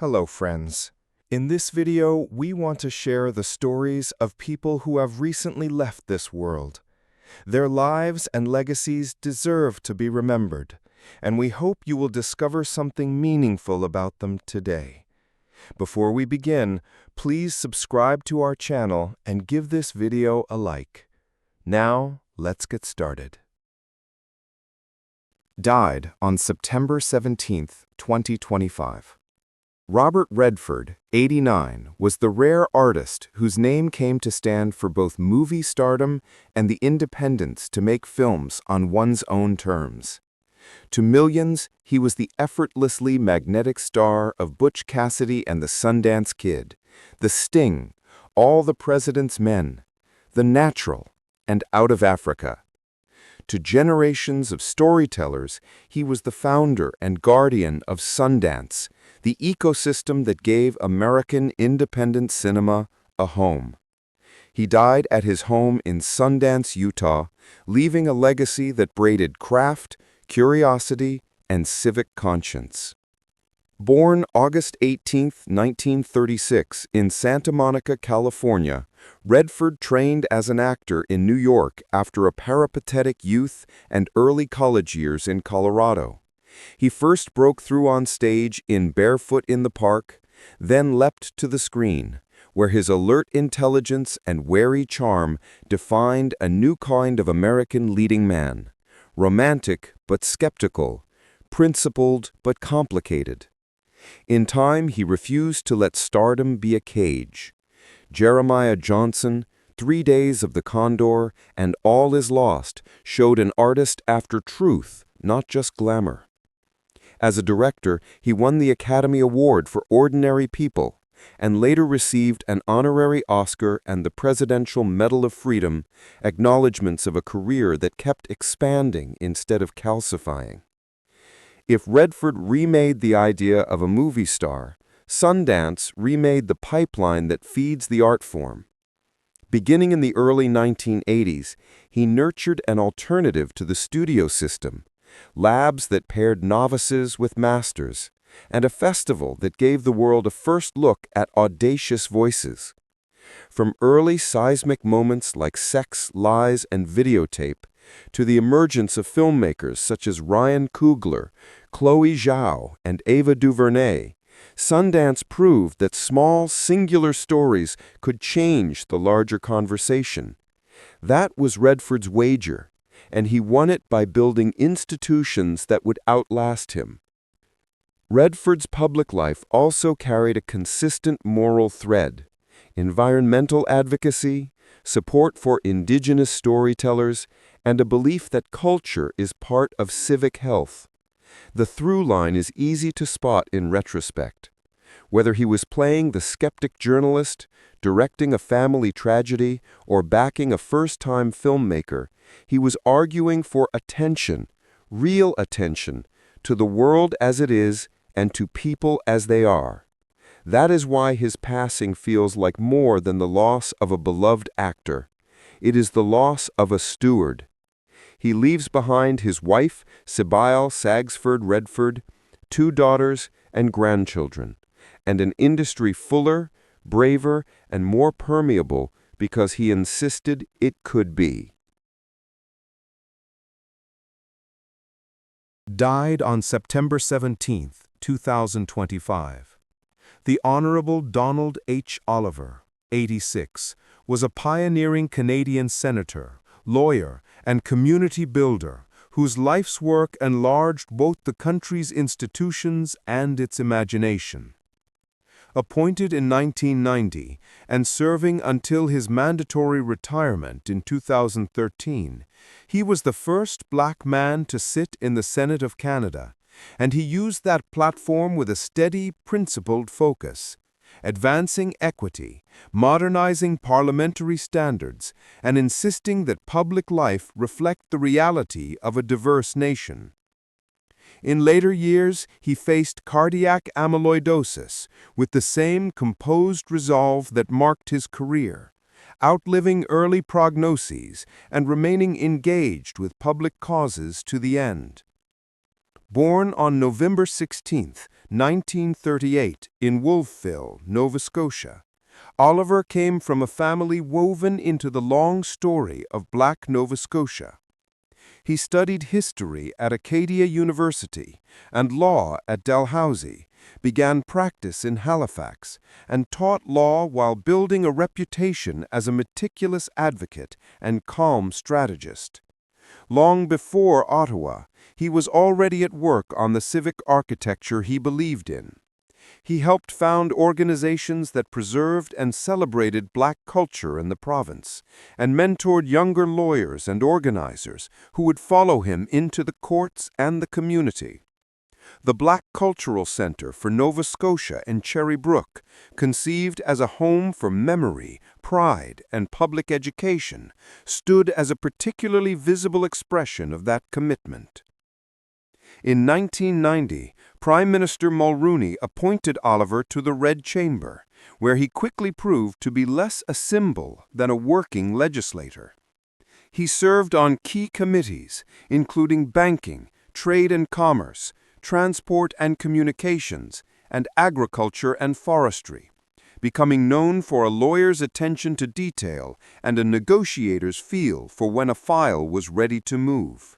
Hello, friends. In this video, we want to share the stories of people who have recently left this world. Their lives and legacies deserve to be remembered, and we hope you will discover something meaningful about them today. Before we begin, please subscribe to our channel and give this video a like. Now, let's get started. Died on September 17, 2025. Robert Redford, 89, was the rare artist whose name came to stand for both movie stardom and the independence to make films on one's own terms. To millions, he was the effortlessly magnetic star of Butch Cassidy and the Sundance Kid, The Sting, All the President's Men, The Natural, and Out of Africa. To generations of storytellers, he was the founder and guardian of Sundance, the ecosystem that gave American independent cinema a home. He died at his home in Sundance, Utah, leaving a legacy that braided craft, curiosity, and civic conscience. Born August 18, 1936, in Santa Monica, California, Redford trained as an actor in New York after a peripatetic youth and early college years in Colorado. He first broke through on stage in Barefoot in the Park, then leapt to the screen, where his alert intelligence and wary charm defined a new kind of American leading man, romantic but skeptical, principled but complicated. In time, he refused to let stardom be a cage. Jeremiah Johnson, 3 Days of the Condor, and All Is Lost showed an artist after truth, not just glamour. As a director, he won the Academy Award for Ordinary People, and later received an honorary Oscar and the Presidential Medal of Freedom, acknowledgments of a career that kept expanding instead of calcifying. If Redford remade the idea of a movie star, Sundance remade the pipeline that feeds the art form. Beginning in the early 1980s, he nurtured an alternative to the studio system, labs that paired novices with masters, and a festival that gave the world a first look at audacious voices. From early seismic moments like Sex, Lies, and Videotape, to the emergence of filmmakers such as Ryan Coogler, Chloe Zhao, and Ava DuVernay, Sundance proved that small, singular stories could change the larger conversation. That was Redford's wager, and he won it by building institutions that would outlast him. Redford's public life also carried a consistent moral thread: environmental advocacy, support for indigenous storytellers, and a belief that culture is part of civic health. The through line is easy to spot in retrospect. Whether he was playing the skeptic journalist, directing a family tragedy, or backing a first-time filmmaker, he was arguing for attention, real attention, to the world as it is and to people as they are. That is why his passing feels like more than the loss of a beloved actor. It is the loss of a steward. He leaves behind his wife, Sybil Sagsford Redford, 2 daughters and grandchildren, and an industry fuller, braver, and more permeable because he insisted it could be. Died on September 17, 2025. The Honorable Donald H. Oliver, 86, was a pioneering Canadian senator, lawyer, and community builder whose life's work enlarged both the country's institutions and its imagination. Appointed in 1990 and serving until his mandatory retirement in 2013, he was the first Black man to sit in the Senate of Canada, and he used that platform with a steady, principled focus, advancing equity, modernizing parliamentary standards, and insisting that public life reflect the reality of a diverse nation. In later years, he faced cardiac amyloidosis with the same composed resolve that marked his career, outliving early prognoses and remaining engaged with public causes to the end. Born on November 16, 1938, in Wolfville, Nova Scotia, Oliver came from a family woven into the long story of Black Nova Scotia. He studied history at Acadia University and law at Dalhousie, began practice in Halifax, and taught law while building a reputation as a meticulous advocate and calm strategist. Long before Ottawa, he was already at work on the civic architecture he believed in. He helped found organizations that preserved and celebrated Black culture in the province, and mentored younger lawyers and organizers who would follow him into the courts and the community. The Black Cultural Center for Nova Scotia in Cherry Brook, conceived as a home for memory, pride, and public education, stood as a particularly visible expression of that commitment. In 1990, Prime Minister Mulroney appointed Oliver to the Red Chamber, where he quickly proved to be less a symbol than a working legislator. He served on key committees, including banking, trade and commerce, transport and communications, and agriculture and forestry, becoming known for a lawyer's attention to detail and a negotiator's feel for when a file was ready to move.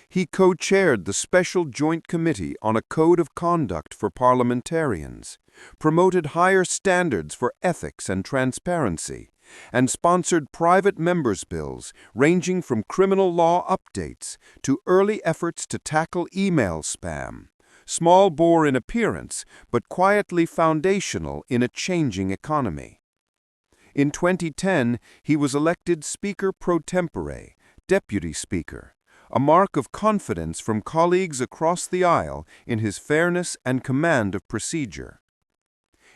He co-chaired the Special Joint Committee on a Code of Conduct for Parliamentarians, promoted higher standards for ethics and transparency, and sponsored private members' bills ranging from criminal law updates to early efforts to tackle email spam, small bore in appearance but quietly foundational in a changing economy. In 2010, he was elected Speaker pro tempore, Deputy Speaker, a mark of confidence from colleagues across the aisle in his fairness and command of procedure.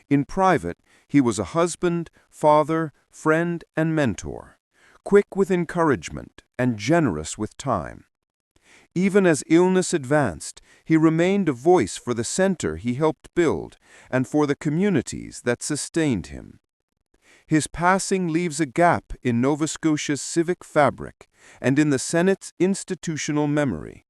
In private, he was a husband, father, friend, and mentor, quick with encouragement and generous with time. Even as illness advanced, he remained a voice for the center he helped build and for the communities that sustained him. His passing leaves a gap in Nova Scotia's civic fabric and in the Senate's institutional memory.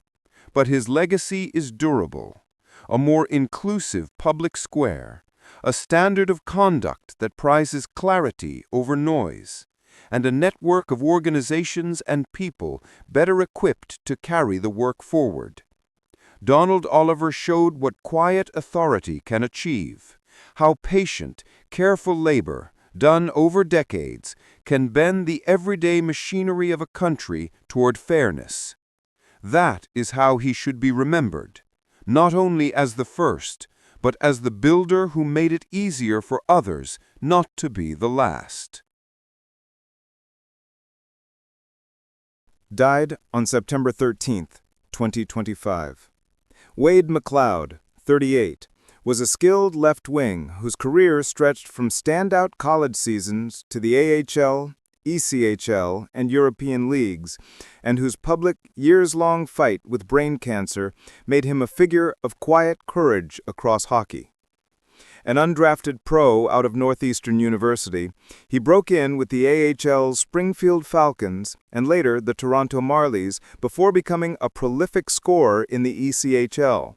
But his legacy is durable, a more inclusive public square, a standard of conduct that prizes clarity over noise, and a network of organizations and people better equipped to carry the work forward. Donald Oliver showed what quiet authority can achieve, how patient, careful labor, done over decades, can bend the everyday machinery of a country toward fairness. That is how he should be remembered, not only as the first, but as the builder who made it easier for others not to be the last. Died on September 13, 2025. Wade McLeod, 38, was a skilled left wing whose career stretched from standout college seasons to the AHL, ECHL, and European leagues, and whose public, years-long fight with brain cancer made him a figure of quiet courage across hockey. An undrafted pro out of Northeastern University, he broke in with the AHL's Springfield Falcons and later the Toronto Marlies before becoming a prolific scorer in the ECHL.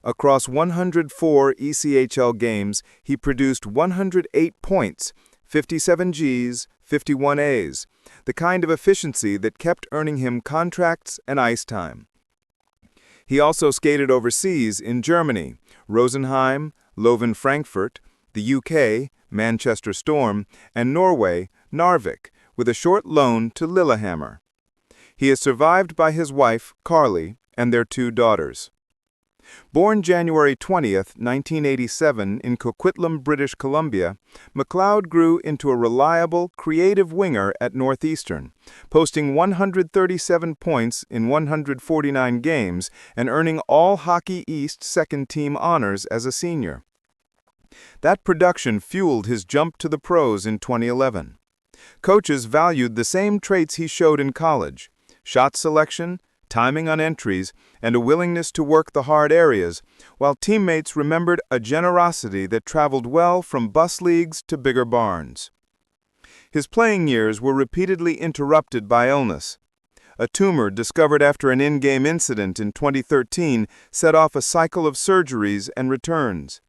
Across 104 ECHL games, he produced 108 points, 57 Gs, 51 As, the kind of efficiency that kept earning him contracts and ice time. He also skated overseas in Germany, Rosenheim, Leuven Frankfurt, the UK, Manchester Storm, and Norway, Narvik, with a short loan to Lillehammer. He is survived by his wife, Carly, and their 2 daughters. Born January 20, 1987 in Coquitlam, British Columbia, McLeod grew into a reliable, creative winger at Northeastern, posting 137 points in 149 games and earning all Hockey East second-team honors as a senior. That production fueled his jump to the pros in 2011. Coaches valued the same traits he showed in college: shot selection, timing on entries, and a willingness to work the hard areas, while teammates remembered a generosity that traveled well from bus leagues to bigger barns. His playing years were repeatedly interrupted by illness. A tumor discovered after an in-game incident in 2013 set off a cycle of surgeries and returns.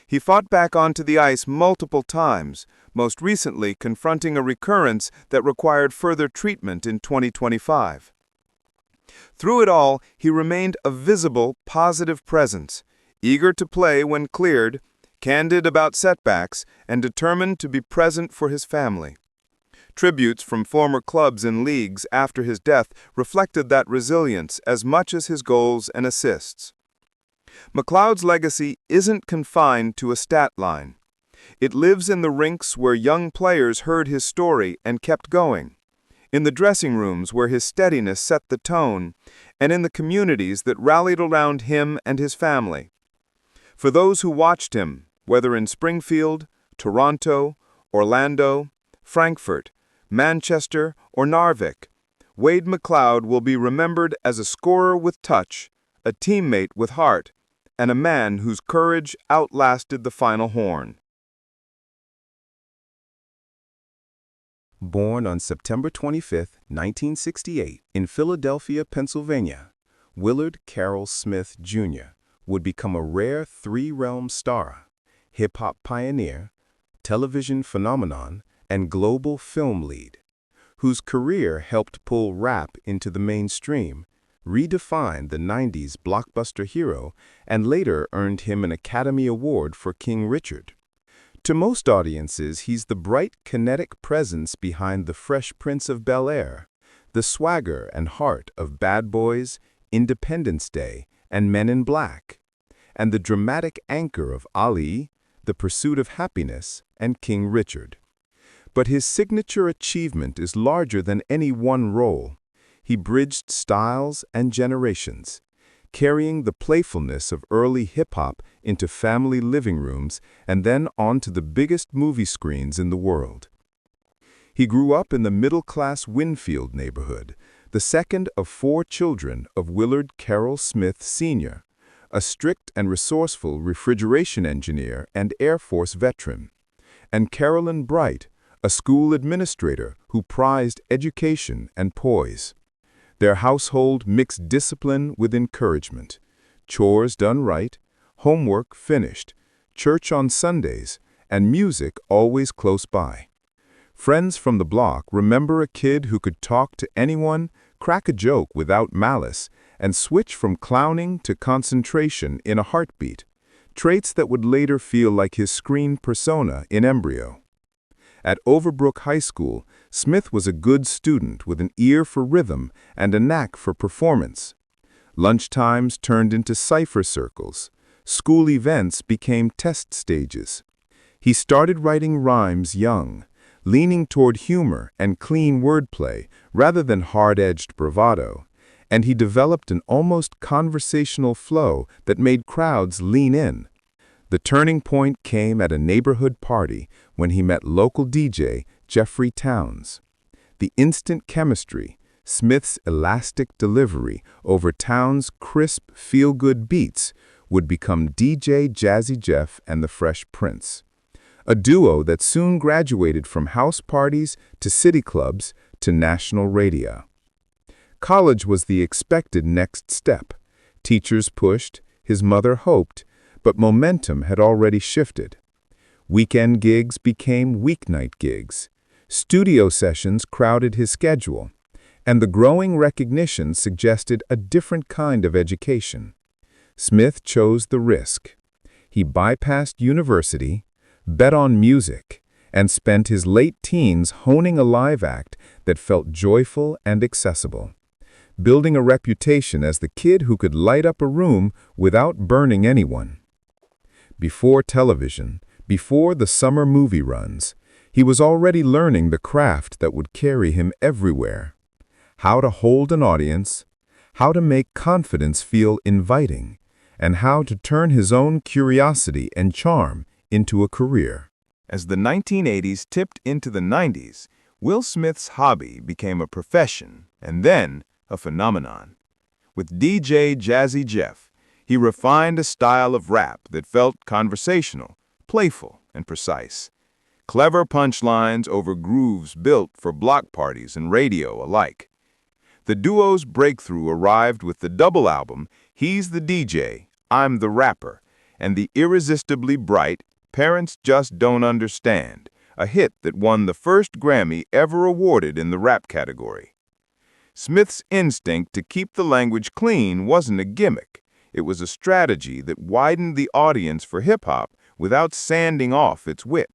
He fought back onto the ice multiple times, most recently confronting a recurrence that required further treatment in 2025. Through it all, he remained a visible, positive presence, eager to play when cleared, candid about setbacks, and determined to be present for his family. Tributes from former clubs and leagues after his death reflected that resilience as much as his goals and assists. McLeod's legacy isn't confined to a stat line. It lives in the rinks where young players heard his story and kept going, in the dressing rooms where his steadiness set the tone, and in the communities that rallied around him and his family. For those who watched him, whether in Springfield, Toronto, Orlando, Frankfurt, Manchester, or Narvik, Wade McLeod will be remembered as a scorer with touch, a teammate with heart, and a man whose courage outlasted the final horn. Born on September 25, 1968, in Philadelphia, Pennsylvania, Willard Carroll Smith, Jr. would become a rare three-realm star, hip-hop pioneer, television phenomenon, and global film lead, whose career helped pull rap into the mainstream, redefined the 90s blockbuster hero, and later earned him an Academy Award for King Richard. To most audiences, he's the bright, kinetic presence behind the Fresh Prince of Bel-Air, the swagger and heart of Bad Boys, Independence Day, and Men in Black, and the dramatic anchor of Ali, The Pursuit of Happiness, and King Richard. But his signature achievement is larger than any one role. He bridged styles and generations, carrying the playfulness of early hip-hop into family living rooms and then onto the biggest movie screens in the world. He grew up in the middle-class Winfield neighborhood, the second of 4 children of Willard Carroll Smith, Sr., a strict and resourceful refrigeration engineer and Air Force veteran, and Carolyn Bright, a school administrator who prized education and poise. Their household mixed discipline with encouragement, chores done right, homework finished, church on Sundays, and music always close by. Friends from the block remember a kid who could talk to anyone, crack a joke without malice, and switch from clowning to concentration in a heartbeat, traits that would later feel like his screen persona in embryo. At Overbrook High School, Smith was a good student with an ear for rhythm and a knack for performance. Lunchtimes turned into cipher circles. School events became test stages. He started writing rhymes young, leaning toward humor and clean wordplay rather than hard-edged bravado, and he developed an almost conversational flow that made crowds lean in. The turning point came at a neighborhood party when he met local DJ Jeffrey Towns. The instant chemistry, Smith's elastic delivery over Towns' crisp, feel-good beats would become DJ Jazzy Jeff and the Fresh Prince, a duo that soon graduated from house parties to city clubs to national radio. College was the expected next step. Teachers pushed, his mother hoped, but momentum had already shifted. Weekend gigs became weeknight gigs. Studio sessions crowded his schedule, and the growing recognition suggested a different kind of education. Smith chose the risk. He bypassed university, bet on music, and spent his late teens honing a live act that felt joyful and accessible, building a reputation as the kid who could light up a room without burning anyone. Before television, before the summer movie runs, he was already learning the craft that would carry him everywhere. How to hold an audience, how to make confidence feel inviting, and how to turn his own curiosity and charm into a career. As the 1980s tipped into the 90s, Will Smith's hobby became a profession and then a phenomenon. With DJ Jazzy Jeff, he refined a style of rap that felt conversational, playful, and precise. Clever punchlines over grooves built for block parties and radio alike. The duo's breakthrough arrived with the double album, He's the DJ, I'm the Rapper, and the irresistibly bright Parents Just Don't Understand, a hit that won the first Grammy ever awarded in the rap category. Smith's instinct to keep the language clean wasn't a gimmick. It was a strategy that widened the audience for hip-hop without sanding off its wit.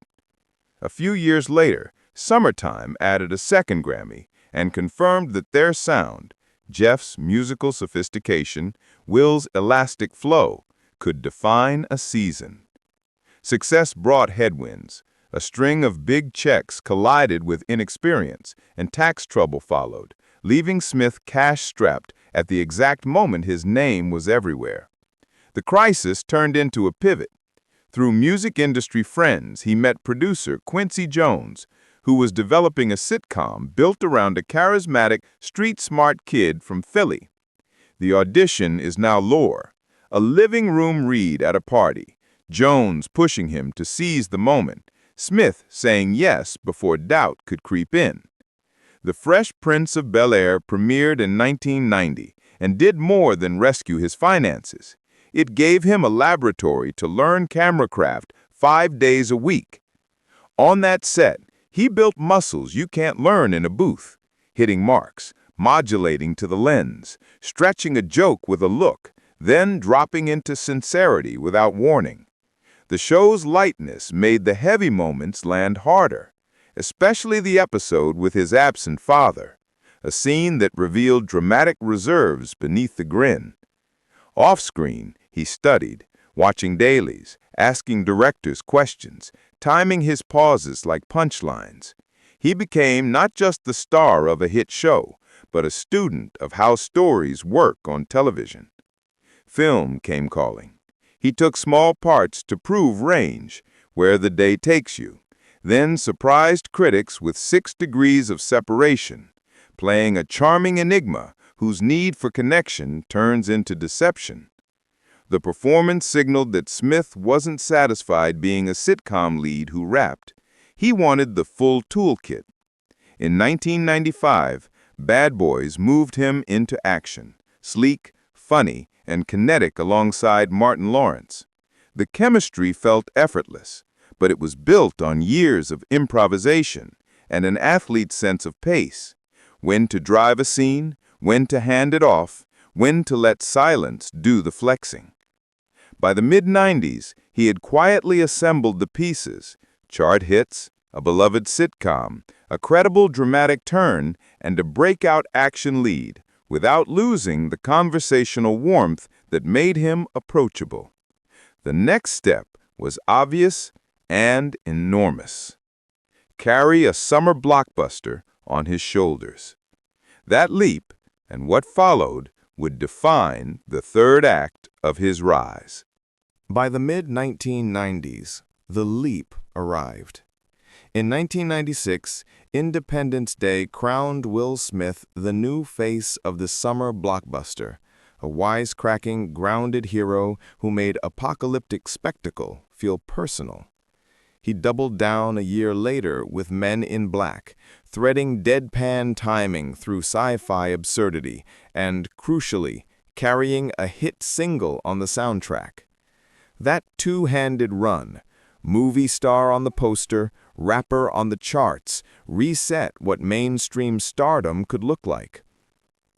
A few years later, Summertime added a second Grammy and confirmed that their sound, Jeff's musical sophistication, Will's elastic flow, could define a season. Success brought headwinds. A string of big checks collided with inexperience, and tax trouble followed, leaving Smith cash-strapped at the exact moment his name was everywhere. The crisis turned into a pivot. Through music industry friends, he met producer Quincy Jones, who was developing a sitcom built around a charismatic, street-smart kid from Philly. The audition is now lore, a living room read at a party, Jones pushing him to seize the moment, Smith saying yes before doubt could creep in. The Fresh Prince of Bel-Air premiered in 1990 and did more than rescue his finances. It gave him a laboratory to learn camera craft 5 days a week. On that set, he built muscles you can't learn in a booth, hitting marks, modulating to the lens, stretching a joke with a look, then dropping into sincerity without warning. The show's lightness made the heavy moments land harder, especially the episode with his absent father, a scene that revealed dramatic reserves beneath the grin. Off-screen, he studied, watching dailies, asking directors questions, timing his pauses like punchlines. He became not just the star of a hit show, but a student of how stories work on television. Film came calling. He took small parts to prove range, Where the Day Takes You, then surprised critics with 6 Degrees of Separation, playing a charming enigma whose need for connection turns into deception. The performance signaled that Smith wasn't satisfied being a sitcom lead who rapped. He wanted the full toolkit. In 1995, Bad Boys moved him into action, sleek, funny, and kinetic alongside Martin Lawrence. The chemistry felt effortless, but it was built on years of improvisation and an athlete's sense of pace. When to drive a scene, when to hand it off, when to let silence do the flexing. By the mid-90s, he had quietly assembled the pieces, chart hits, a beloved sitcom, a credible dramatic turn, and a breakout action lead, without losing the conversational warmth that made him approachable. The next step was obvious and enormous. Carry a summer blockbuster on his shoulders. That leap, and what followed, would define the third act of his rise. By the mid-1990s, the leap arrived. In 1996, Independence Day crowned Will Smith the new face of the summer blockbuster, a wisecracking, grounded hero who made apocalyptic spectacle feel personal. He doubled down a year later with Men in Black, threading deadpan timing through sci-fi absurdity and, crucially, carrying a hit single on the soundtrack. That two-handed run, movie star on the poster, rapper on the charts, reset what mainstream stardom could look like.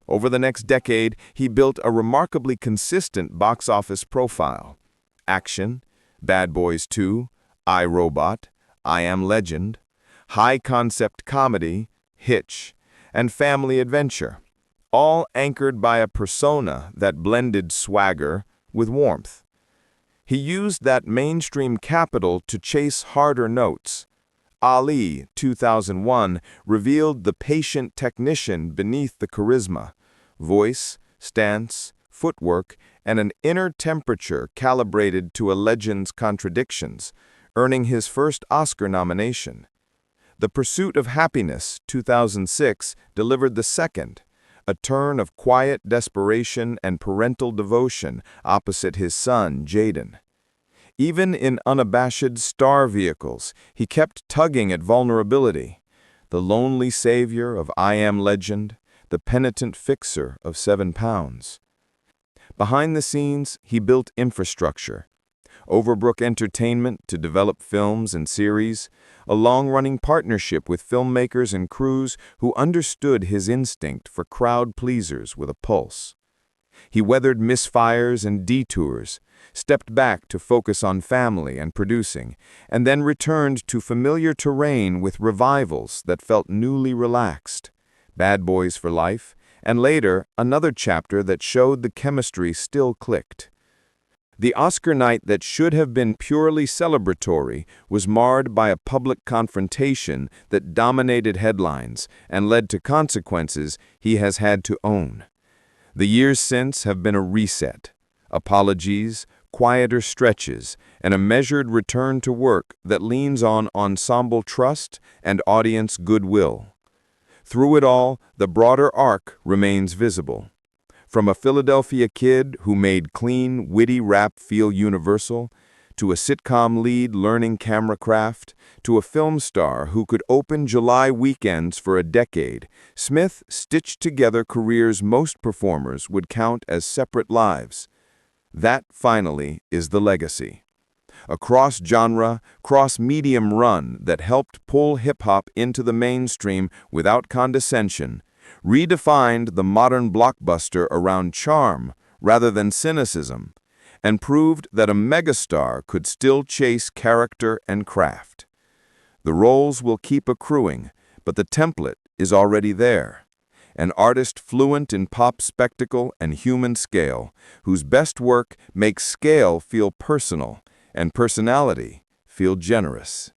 Over the next decade, he built a remarkably consistent box office profile. Action, Bad Boys 2, I, Robot, I Am Legend, high-concept comedy, Hitch, and family adventure, all anchored by a persona that blended swagger with warmth. He used that mainstream capital to chase harder notes. Ali, 2001, revealed the patient technician beneath the charisma, voice, stance, footwork, and an inner temperature calibrated to a legend's contradictions, earning his first Oscar nomination. The Pursuit of Happiness, 2006, delivered the second, a turn of quiet desperation and parental devotion opposite his son, Jaden. Even in unabashed star vehicles, he kept tugging at vulnerability. The lonely savior of I Am Legend, the penitent fixer of 7 pounds. Behind the scenes, he built infrastructure. Overbrook Entertainment to develop films and series, a long-running partnership with filmmakers and crews who understood his instinct for crowd pleasers with a pulse. He weathered misfires and detours, stepped back to focus on family and producing, and then returned to familiar terrain with revivals that felt newly relaxed. Bad Boys for Life, and later, another chapter that showed the chemistry still clicked. The Oscar night that should have been purely celebratory was marred by a public confrontation that dominated headlines and led to consequences he has had to own. The years since have been a reset, apologies, quieter stretches, and a measured return to work that leans on ensemble trust and audience goodwill. Through it all, the broader arc remains visible. From a Philadelphia kid who made clean, witty rap feel universal, to a sitcom lead learning camera craft, to a film star who could open July weekends for a decade, Smith stitched together careers most performers would count as separate lives. That, finally, is the legacy. A cross-genre, cross-medium run that helped pull hip-hop into the mainstream without condescension, redefined the modern blockbuster around charm rather than cynicism, and proved that a megastar could still chase character and craft. The roles will keep accruing, but the template is already there. An artist fluent in pop spectacle and human scale, whose best work makes scale feel personal and personality feel generous.